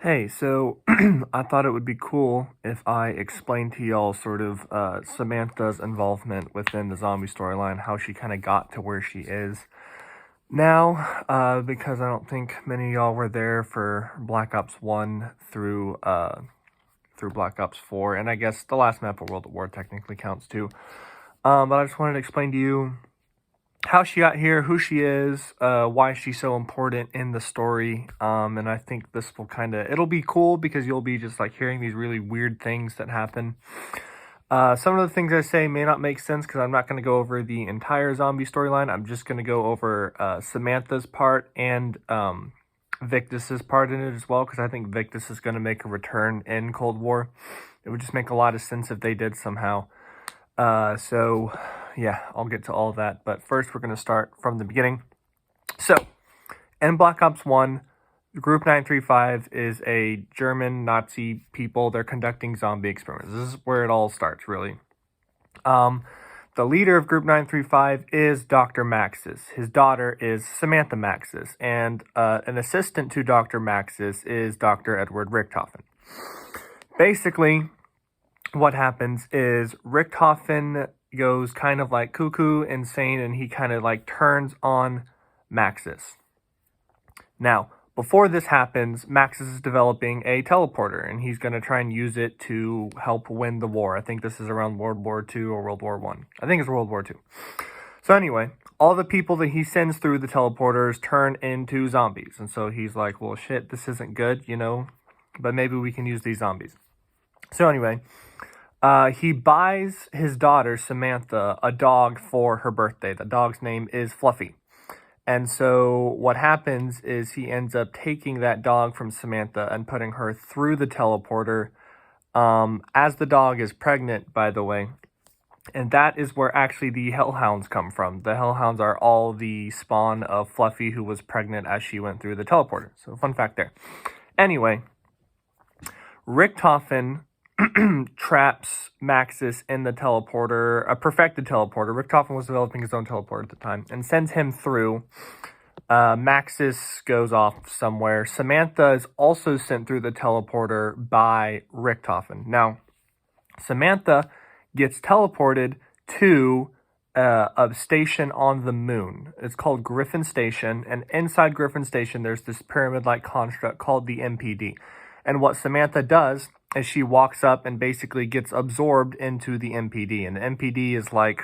Hey, so I thought it would be cool if I explained to y'all sort of Samantha's involvement within the zombie storyline, how she kind of got to where she is now, because I don't think many of y'all were there for Black Ops 1 through Black Ops 4, and I guess the last map of World at War technically counts too. But I just wanted to explain to you how she got here, who she is, why she's so important in the story. And I think this will it'll be cool because you'll be just like hearing these really weird things that happen. Some of the things I say may not make sense because I'm not going to go over the entire zombie storyline. I'm just going to go over Samantha's part and Victus's part in it as well, because I think Victus is going to make a return in Cold War. It would just make a lot of sense if they did somehow. So yeah, I'll get to all of that. But first, we're going to start from the beginning. So, in Black Ops 1, Group 935 is a German Nazi people. They're conducting zombie experiments. This is where it all starts, really. The leader of Group 935 is Dr. Maxis. His daughter is Samantha Maxis. And an assistant to Dr. Maxis is Dr. Edward Richthofen. Basically, what happens is Richthofen goes kind of like cuckoo, insane, and he kind of like turns on Maxis. Now, before this happens, Maxis is developing a teleporter, and he's going to try and use it to help win the war. I think this is around World War II or World War I. I think it's World War II. So anyway, all the people that he sends through the teleporters turn into zombies. And so he's like, well, shit, this isn't good, but maybe we can use these zombies. So anyway, he buys his daughter, Samantha, a dog for her birthday. The dog's name is Fluffy. And so what happens is he ends up taking that dog from Samantha and putting her through the teleporter as the dog is pregnant, by the way. And that is where actually the Hellhounds come from. The Hellhounds are all the spawn of Fluffy, who was pregnant as she went through the teleporter. So fun fact there. Anyway, Richthofen traps Maxis in the teleporter, a perfected teleporter. Richthofen was developing his own teleporter at the time, and sends him through. Maxis goes off somewhere. Samantha is also sent through the teleporter by Richthofen. Now, Samantha gets teleported to a station on the moon. It's called Griffin Station, and inside Griffin Station, there's this pyramid-like construct called the MPD. And what Samantha does is she walks up and basically gets absorbed into the MPD. And the MPD is like,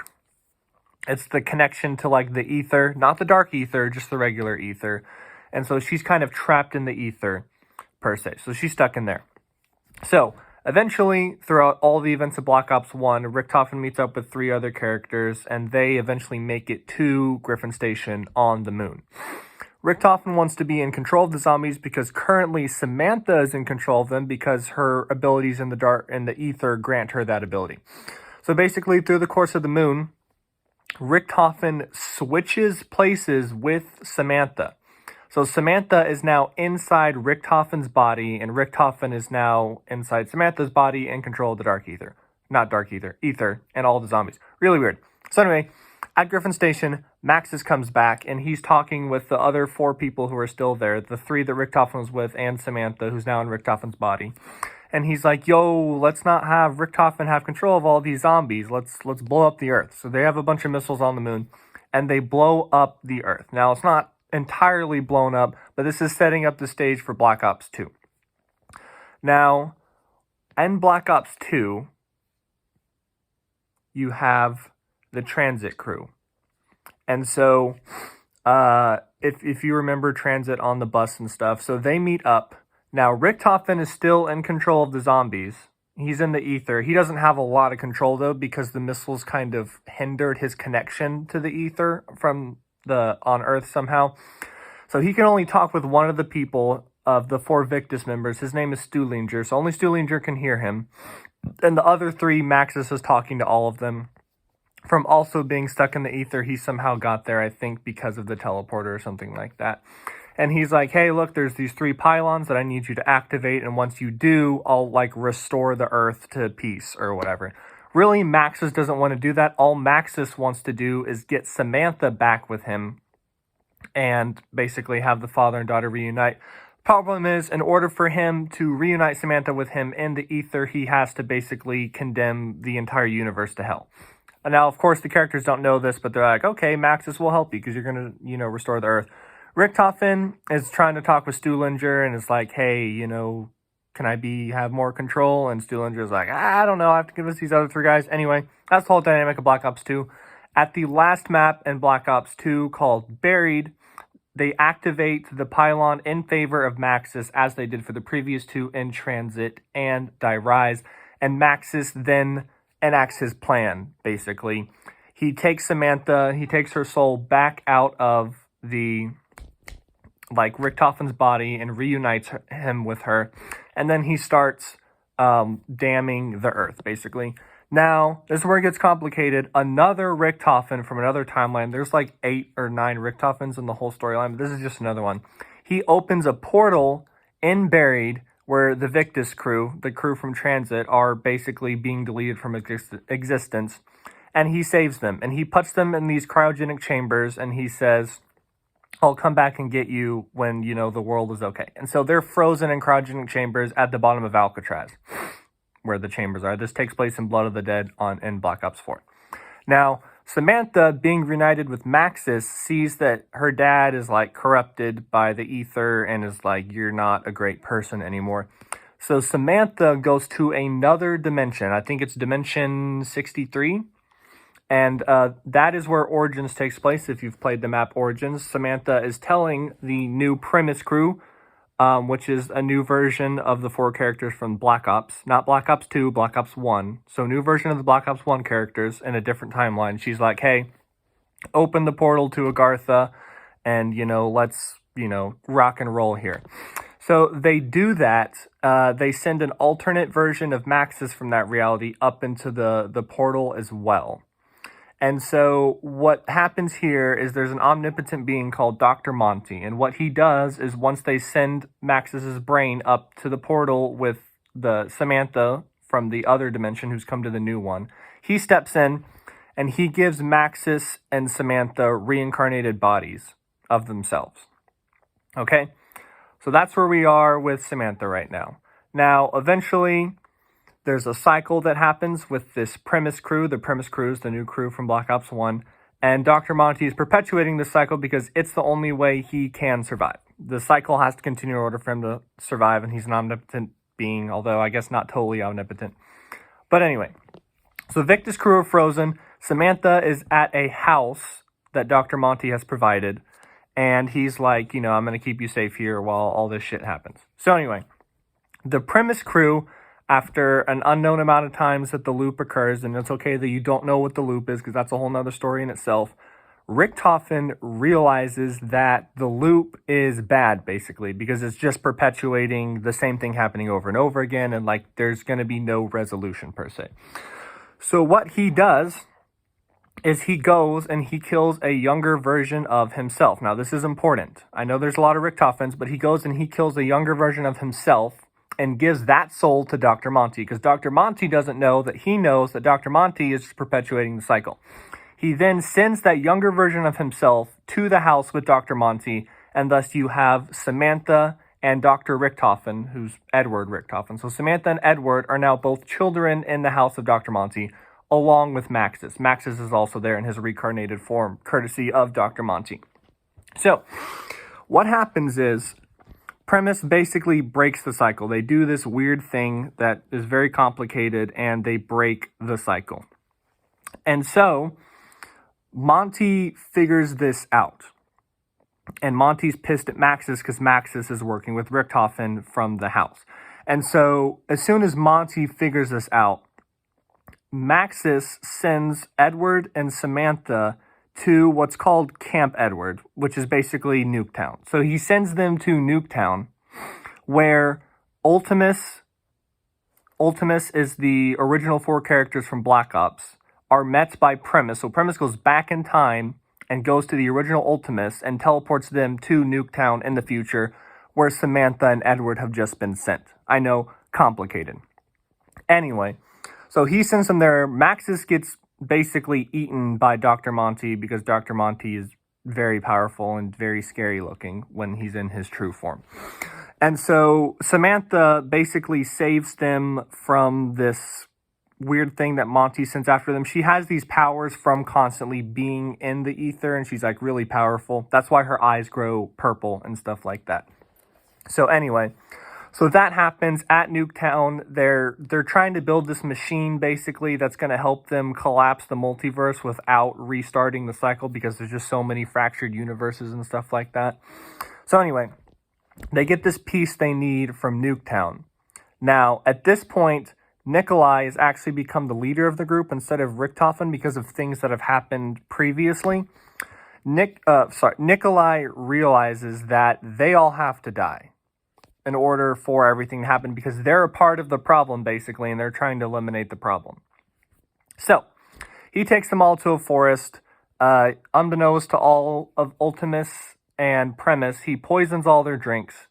it's the connection to like the ether, not the dark ether, just the regular ether. And so she's kind of trapped in the ether, per se. So she's stuck in there. So eventually, throughout all the events of Black Ops 1, Richthofen meets up with 3 other characters, and they eventually make it to Griffin Station on the moon. Richthofen wants to be in control of the zombies because currently Samantha is in control of them because her abilities in the dark and the ether grant her that ability. So basically, through the course of the moon, Richthofen switches places with Samantha. So Samantha is now inside Richthofen's body, and Richthofen is now inside Samantha's body in control of the dark ether. Not dark ether, ether, and all the zombies. Really weird. So anyway, at Griffin Station, Maxis comes back, and he's talking with the other 4 people who are still there, the 3 that Richthofen was with, and Samantha, who's now in Richthofen's body. And he's like, yo, let's not have Richthofen have control of all these zombies. Let's blow up the Earth. So they have a bunch of missiles on the moon, and they blow up the Earth. Now, it's not entirely blown up, but this is setting up the stage for Black Ops 2. Now, in Black Ops 2, you have the transit crew. And so, if you remember transit on the bus and stuff, so they meet up. Now, Richthofen is still in control of the zombies. He's in the ether. He doesn't have a lot of control, though, because the missiles kind of hindered his connection to the ether from on Earth somehow. So he can only talk with one of the people of the 4 Victus members. His name is Stuhlinger, so only Stuhlinger can hear him. And the other 3, Maxis is talking to all of them. From also being stuck in the ether, he somehow got there, I think, because of the teleporter or something like that. And he's like, hey, look, there's these 3 pylons that I need you to activate, and once you do, I'll, like, restore the Earth to peace or whatever. Really, Maxis doesn't want to do that. All Maxis wants to do is get Samantha back with him and basically have the father and daughter reunite. Problem is, in order for him to reunite Samantha with him in the ether, he has to basically condemn the entire universe to hell. And now, of course, the characters don't know this, but they're like, okay, Maxis will help you because you're going to, restore the Earth. Richtofen is trying to talk with Stuhlinger and is like, hey, can I have more control? And Stuhlinger's like, I don't know, I have to convince these other three guys. Anyway, that's the whole dynamic of Black Ops 2. At the last map in Black Ops 2 called Buried, they activate the pylon in favor of Maxis as they did for the previous two in Transit and Die Rise. And Maxis then enacts his plan, basically. He takes Samantha, he takes her soul back out of the Richtofen's body and reunites him with her. And then he starts damning the Earth, basically. Now, this is where it gets complicated. Another Richtofen from another timeline. There's 8 or 9 Richtofens in the whole storyline, but this is just another one. He opens a portal in Buried where the Victus crew, the crew from Transit, are basically being deleted from existence. And he saves them. And he puts them in these cryogenic chambers, and he says, I'll come back and get you when, the world is okay. And so they're frozen in cryogenic chambers at the bottom of Alcatraz, where the chambers are. This takes place in Blood of the Dead in Black Ops 4. Now, Samantha, being reunited with Maxis, sees that her dad is corrupted by the ether and is you're not a great person anymore. So Samantha goes to another dimension. I think it's dimension 63. And that is where Origins takes place. If you've played the map Origins, Samantha is telling the new Primus crew, which is a new version of the 4 characters from Black Ops. Not Black Ops 2, Black Ops 1. So new version of the Black Ops 1 characters in a different timeline. She's like, hey, open the portal to Agartha and, let's, rock and roll here. So they do that. They send an alternate version of Maxis from that reality up into the portal as well. And so what happens here is there's an omnipotent being called Dr. Monty. And what he does is once they send Maxis's brain up to the portal with the Samantha from the other dimension who's come to the new one, he steps in and he gives Maxis and Samantha reincarnated bodies of themselves. Okay? So that's where we are with Samantha right now. Now, eventually, there's a cycle that happens with this Primus crew. The Primus crew is the new crew from Black Ops 1. And Dr. Monty is perpetuating this cycle because it's the only way he can survive. The cycle has to continue in order for him to survive, and he's an omnipotent being, although I guess not totally omnipotent. But anyway, so Victus crew are frozen. Samantha is at a house that Dr. Monty has provided. And he's like, I'm going to keep you safe here while all this shit happens. So anyway, the Primus crew, after an unknown amount of times that the loop occurs, and it's okay that you don't know what the loop is because that's a whole nother story in itself, Richtofen realizes that the loop is bad, basically, because it's just perpetuating the same thing happening over and over again, and there's going to be no resolution per se. So what he does is he goes and he kills a younger version of himself. Now, this is important. I know there's a lot of Richtofens, but he goes and he kills a younger version of himself and gives that soul to Dr. Monty, because Dr. Monty doesn't know that he knows that Dr. Monty is perpetuating the cycle. He then sends that younger version of himself to the house with Dr. Monty, and thus you have Samantha and Dr. Richtofen, who's Edward Richtofen. So Samantha and Edward are now both children in the house of Dr. Monty, along with Maxis. Maxis is also there in his reincarnated form, courtesy of Dr. Monty. So what happens is Primus basically breaks the cycle. They do this weird thing that is very complicated, and they break the cycle. And so Monty figures this out. And Monty's pissed at Maxis because Maxis is working with Richtofen from the house. And so as soon as Monty figures this out, Maxis sends Edward and Samantha to what's called Camp Edward, which is basically Nuketown. So he sends them to Nuketown, where Ultimus is the original 4 characters from Black Ops, are met by Primus. So Primus goes back in time and goes to the original Ultimus and teleports them to Nuketown in the future, where Samantha and Edward have just been sent. I know, complicated. Anyway, so he sends them there. Maxis gets basically eaten by Dr. Monty because Dr. Monty is very powerful and very scary looking when he's in his true form. And so Samantha basically saves them from this weird thing that Monty sends after them. She has these powers from constantly being in the ether, and she's like really powerful. That's why her eyes grow purple and stuff like that. So anyway, so that happens at Nuketown. They're trying to build this machine basically that's going to help them collapse the multiverse without restarting the cycle, because there's just so many fractured universes and stuff like that. So anyway, they get this piece they need from Nuketown. Now, at this point, Nikolai has actually become the leader of the group instead of Richtofen because of things that have happened previously. Nikolai realizes that they all have to die in order for everything to happen, because they're a part of the problem, basically, and they're trying to eliminate the problem. So, he takes them all to a forest. Unbeknownst to all of Ultimus and Premise, he poisons all their drinks,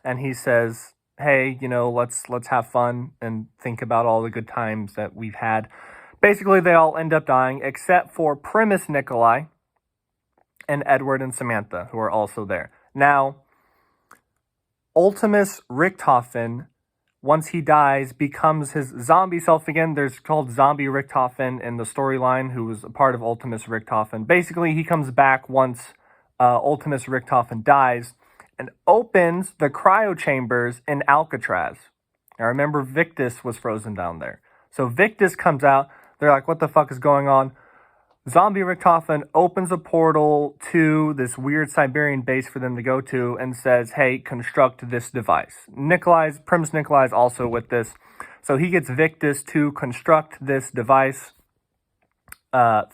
and he says, hey, let's have fun and think about all the good times that we've had. Basically, they all end up dying, except for Primus Nikolai and Edward and Samantha, who are also there. Now, Ultimus Richtofen, once he dies, becomes his zombie self again. There's called Zombie Richtofen in the storyline, who was a part of Ultimus Richtofen. Basically, he comes back once Ultimus Richtofen dies, and opens the cryo chambers in Alcatraz. Now remember, Victus was frozen down there. So Victus comes out. They're like, what the fuck is going on? Zombie Richtofen opens a portal to this weird Siberian base for them to go to and says, hey, construct this device. Primus Nikolai is also with this. So he gets Victus to construct this device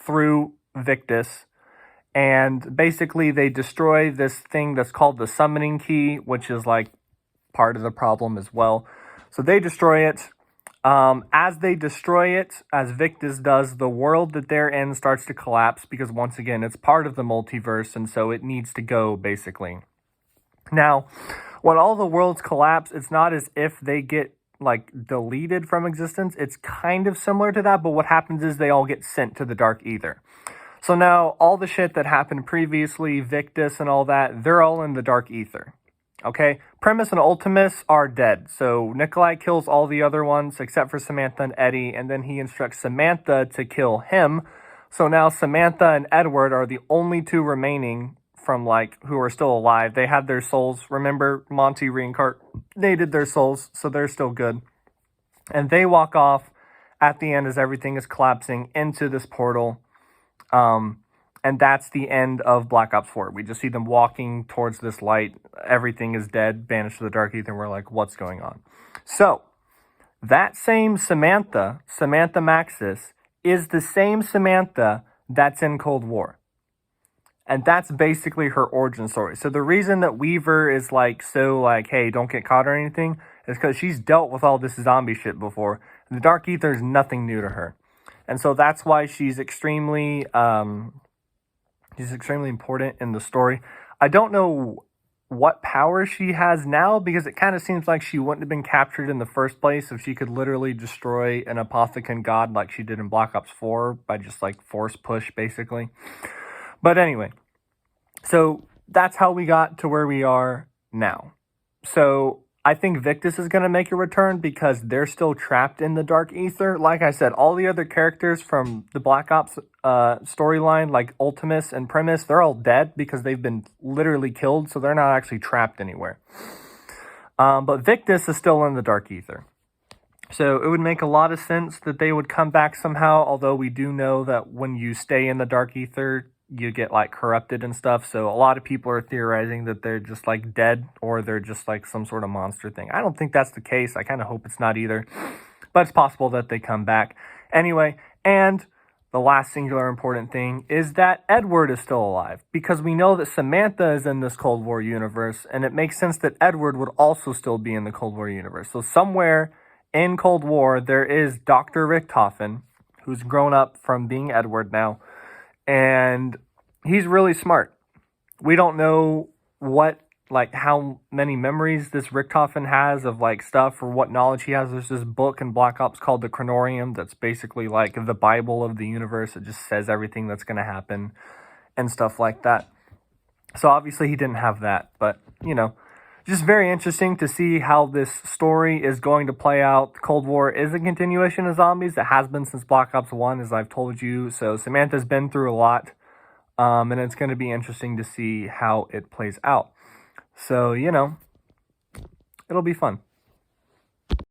through Victus. And basically, they destroy this thing that's called the summoning key, which is like part of the problem as well. So they destroy it. As they destroy it, as Victus does, the world that they're in starts to collapse because, once again, it's part of the multiverse, and so it needs to go, basically. Now, when all the worlds collapse, it's not as if they get like deleted from existence. It's kind of similar to that, but what happens is they all get sent to the dark ether. So now, all the shit that happened previously, Victus and all that, they're all in the dark ether. Okay? Primus and Ultimus are dead. So Nikolai kills all the other ones except for Samantha and Eddie, and then he instructs Samantha to kill him. So now Samantha and Edward are the only two remaining from, who are still alive. They had their souls. Remember, Monty reincarnated their souls, so they're still good. And they walk off at the end as everything is collapsing into this portal. And that's the end of Black Ops 4. We just see them walking towards this light. Everything is dead, banished to the dark ether, and we're like, what's going on? So, that same Samantha Maxis, is the same Samantha that's in Cold War. And that's basically her origin story. So the reason that Weaver is hey, don't get caught or anything, is because she's dealt with all this zombie shit before. The dark ether is nothing new to her. And so that's why she's extremely important in the story. I don't know what power she has now, because it kind of seems like she wouldn't have been captured in the first place if she could literally destroy an Apothecon god like she did in Black Ops 4 by just force push, basically. But anyway, so that's how we got to where we are now. So I think Victus is going to make a return because they're still trapped in the dark ether. Like I said, all the other characters from the Black Ops storyline, like Ultimus and Primus, they're all dead because they've been literally killed, so they're not actually trapped anywhere. But Victus is still in the dark ether. So it would make a lot of sense that they would come back somehow, although we do know that when you stay in the dark ether, you get corrupted and stuff. So a lot of people are theorizing that they're just dead, or they're just some sort of monster thing. I don't think that's the case. I kind of hope it's not either, but it's possible that they come back. Anyway, and the last singular important thing is that Edward is still alive, because we know that Samantha is in this Cold War universe, and it makes sense that Edward would also still be in the Cold War universe. So somewhere in Cold War, there is Dr. Richtofen, who's grown up from being Edward now, and he's really smart. We don't know how many memories this Richtofen has of stuff, or what knowledge he has. There's this book in Black Ops called the Chronorium that's basically the Bible of the universe. It just says everything that's going to happen and stuff like that. So obviously he didn't have that, but just very interesting to see how this story is going to play out. Cold War is a continuation of zombies. It has been since Black Ops 1, as I've told you. So Samantha's been through a lot. And it's going to be interesting to see how it plays out. So, it'll be fun.